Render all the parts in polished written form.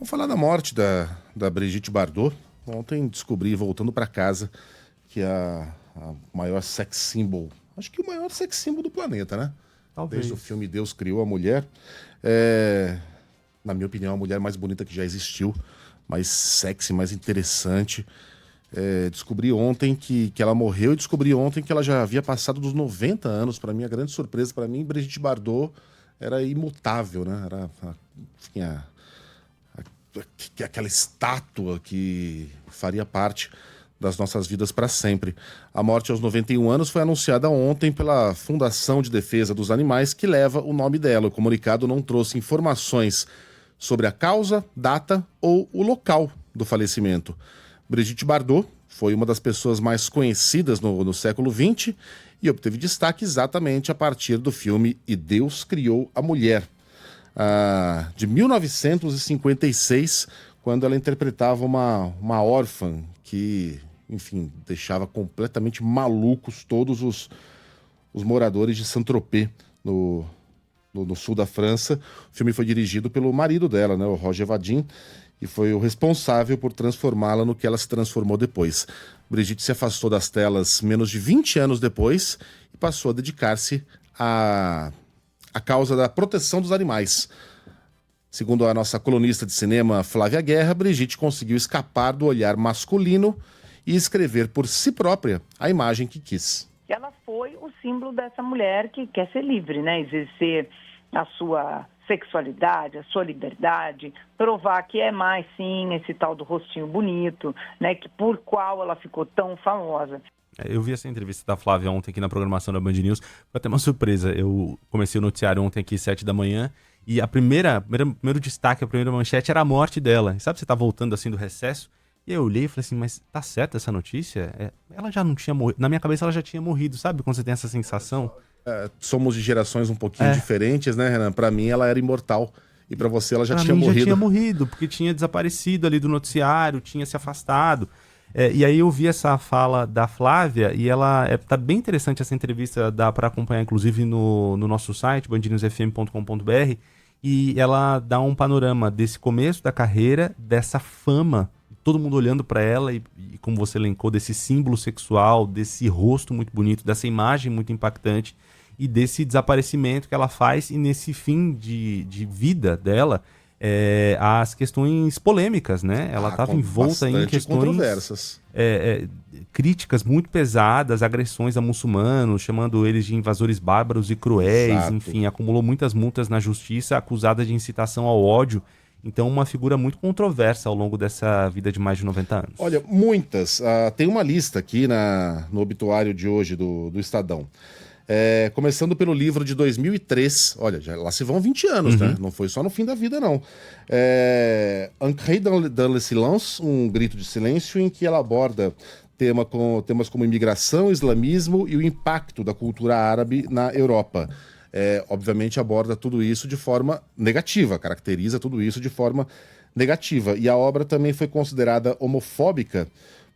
Vou falar da morte da Brigitte Bardot. Ontem descobri, voltando para casa, que a maior sex symbol, acho que o maior sex symbol do planeta, né? Talvez. Desde o filme Deus Criou a Mulher. Na minha opinião, a mulher mais bonita que já existiu, mais sexy, mais interessante. Descobri ontem que ela morreu e descobri ontem que ela já havia passado dos 90 anos. Para mim, a grande surpresa, para mim, Brigitte Bardot era imutável, né? Era, enfim, aquela estátua que faria parte das nossas vidas para sempre. A morte aos 91 anos foi anunciada ontem pela Fundação de Defesa dos Animais, que leva o nome dela. O comunicado não trouxe informações sobre a causa, data ou o local do falecimento. Brigitte Bardot foi uma das pessoas mais conhecidas no século XX e obteve destaque exatamente a partir do filme E Deus Criou a Mulher, de 1956, quando ela interpretava uma órfã que, enfim, deixava completamente malucos todos os moradores de Saint-Tropez, no sul da França. O filme foi dirigido pelo marido dela, né, o Roger Vadim, e foi o responsável por transformá-la no que ela se transformou depois. Brigitte se afastou das telas menos de 20 anos depois e passou a dedicar-se à causa da proteção dos animais. Segundo a nossa colunista de cinema, Flávia Guerra, Brigitte conseguiu escapar do olhar masculino e escrever por si própria a imagem que quis. Ela foi o símbolo dessa mulher que quer ser livre, né? Exercer a sua sexualidade, a sua liberdade, provar que é mais, sim, esse tal do rostinho bonito, né? Que por qual ela ficou tão famosa. Eu vi essa entrevista da Flávia ontem aqui na programação da Band News. Foi até uma surpresa. Eu comecei o noticiário ontem aqui, 7 da manhã, e primeiro destaque, a primeira manchete era a morte dela. E sabe, você tá voltando assim do recesso? E eu olhei e falei assim, mas tá certa essa notícia? Ela já não tinha morrido. Na minha cabeça ela já tinha morrido, sabe? Quando você tem essa sensação. Somos de gerações um pouquinho diferentes, né, Renan? Pra mim ela era imortal. E pra você ela já tinha morrido. Já tinha morrido, porque tinha desaparecido ali do noticiário, tinha se afastado. E aí eu vi essa fala da Flávia e ela tá bem interessante essa entrevista, dá para acompanhar inclusive no nosso site, bandnewsfm.com.br, e ela dá um panorama desse começo da carreira, dessa fama, todo mundo olhando para ela e como você elencou, desse símbolo sexual, desse rosto muito bonito, dessa imagem muito impactante e desse desaparecimento que ela faz e nesse fim de vida dela, as questões polêmicas, né? Ela estava envolta em questões controversas. Críticas muito pesadas, agressões a muçulmanos, chamando eles de invasores bárbaros e cruéis. Exato. Enfim, acumulou muitas multas na justiça, acusada de incitação ao ódio. Então, uma figura muito controversa ao longo dessa vida de mais de 90 anos. Olha, muitas. Tem uma lista aqui no obituário de hoje do Estadão. Começando pelo livro de 2003. Olha, lá se vão 20 anos, né? Não foi só no fim da vida, não. Un cri dans le silence, um grito de silêncio, em que ela aborda temas como imigração, islamismo e o impacto da cultura árabe na Europa. Obviamente aborda tudo isso de forma negativa, caracteriza tudo isso de forma negativa. E a obra também foi considerada homofóbica,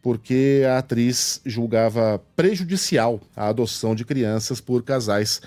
porque a atriz julgava prejudicial a adoção de crianças por casais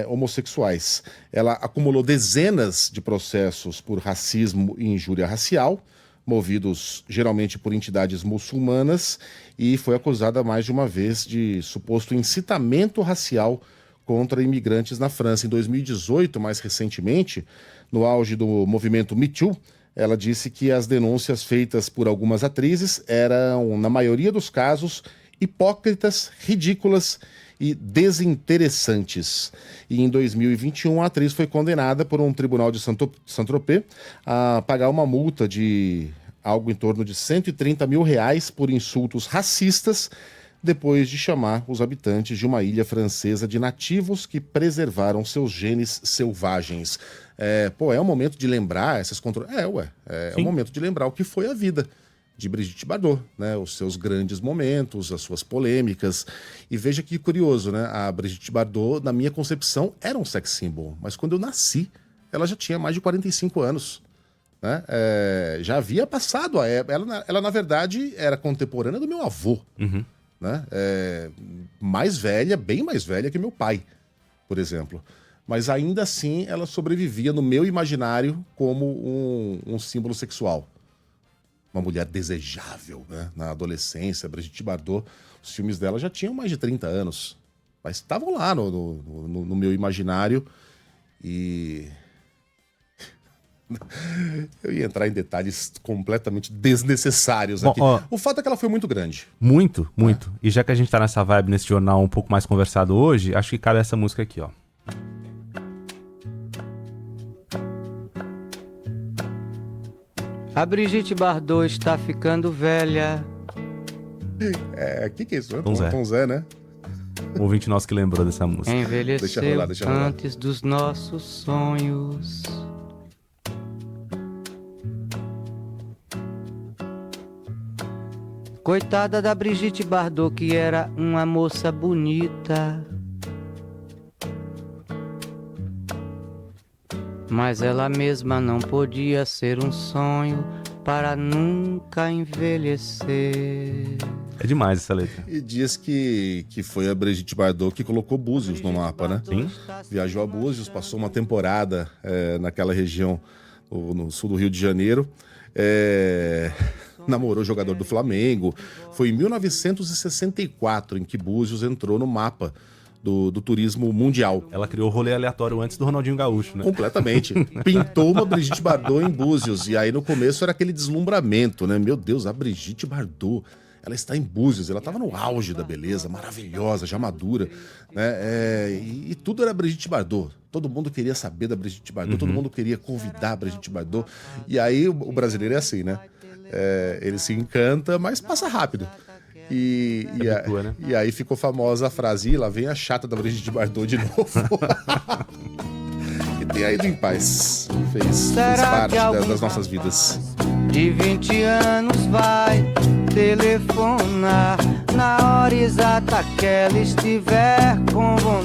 homossexuais. Ela acumulou dezenas de processos por racismo e injúria racial, movidos geralmente por entidades muçulmanas, e foi acusada mais de uma vez de suposto incitamento racial contra imigrantes na França. Em 2018, mais recentemente, no auge do movimento Me Too, ela disse que as denúncias feitas por algumas atrizes eram, na maioria dos casos, hipócritas, ridículas e desinteressantes. E em 2021, a atriz foi condenada por um tribunal de Saint-Tropez a pagar uma multa de algo em torno de R$130 mil por insultos racistas, depois de chamar os habitantes de uma ilha francesa de nativos que preservaram seus genes selvagens. É um momento de lembrar essas é um momento de lembrar o que foi a vida de Brigitte Bardot, né? Os seus grandes momentos, as suas polêmicas. E veja que curioso, né? A Brigitte Bardot, na minha concepção, era um sex symbol, mas quando eu nasci, ela já tinha mais de 45 anos. Né? Já havia passado a época. Ela, na verdade, era contemporânea do meu avô. Né? Mais velha, bem mais velha que meu pai, por exemplo. mas ainda assim ela sobrevivia no meu imaginário como um símbolo sexual. Uma mulher desejável, né? Na adolescência, Brigitte Bardot, os filmes dela já tinham mais de 30 anos, mas estavam lá no meu imaginário e... Eu ia entrar em detalhes completamente desnecessários aqui. Bom, o fato é que ela foi muito grande. Muito, muito. E já que a gente tá nessa vibe, nesse jornal um pouco mais conversado hoje, acho que cabe essa música aqui, ó. A Brigitte Bardot está ficando velha. Que é isso? Tom Zé. Tom Zé, né? Um ouvinte nosso que lembrou dessa música. Envelheceu Deixa rolar. antes dos nossos sonhos. Coitada da Brigitte Bardot, que era uma moça bonita. Mas ela mesma não podia ser um sonho para nunca envelhecer. É demais essa letra. E diz que foi a Brigitte Bardot que colocou Búzios no mapa, né? Sim. Viajou a Búzios, passou uma temporada naquela região, no sul do Rio de Janeiro. Namorou o jogador do Flamengo. Foi em 1964 em que Búzios entrou no mapa do turismo mundial. Ela criou o rolê aleatório antes do Ronaldinho Gaúcho, né? Completamente. Pintou uma Brigitte Bardot em Búzios. E aí no começo era aquele deslumbramento, né? Meu Deus, a Brigitte Bardot, ela está em Búzios. Ela estava no auge da beleza, maravilhosa, já madura, né? E tudo era Brigitte Bardot. Todo mundo queria saber da Brigitte Bardot, todo mundo queria convidar a Brigitte Bardot. E aí o brasileiro é assim, né? Ele se encanta, mas passa rápido. E aí ficou famosa a frase: "Ih, lá vem a chata da Brigitte Bardot de novo." E tenha ido em paz. Fez parte das nossas vidas. De 20 anos vai telefonar na hora exata que ela estiver com vontade.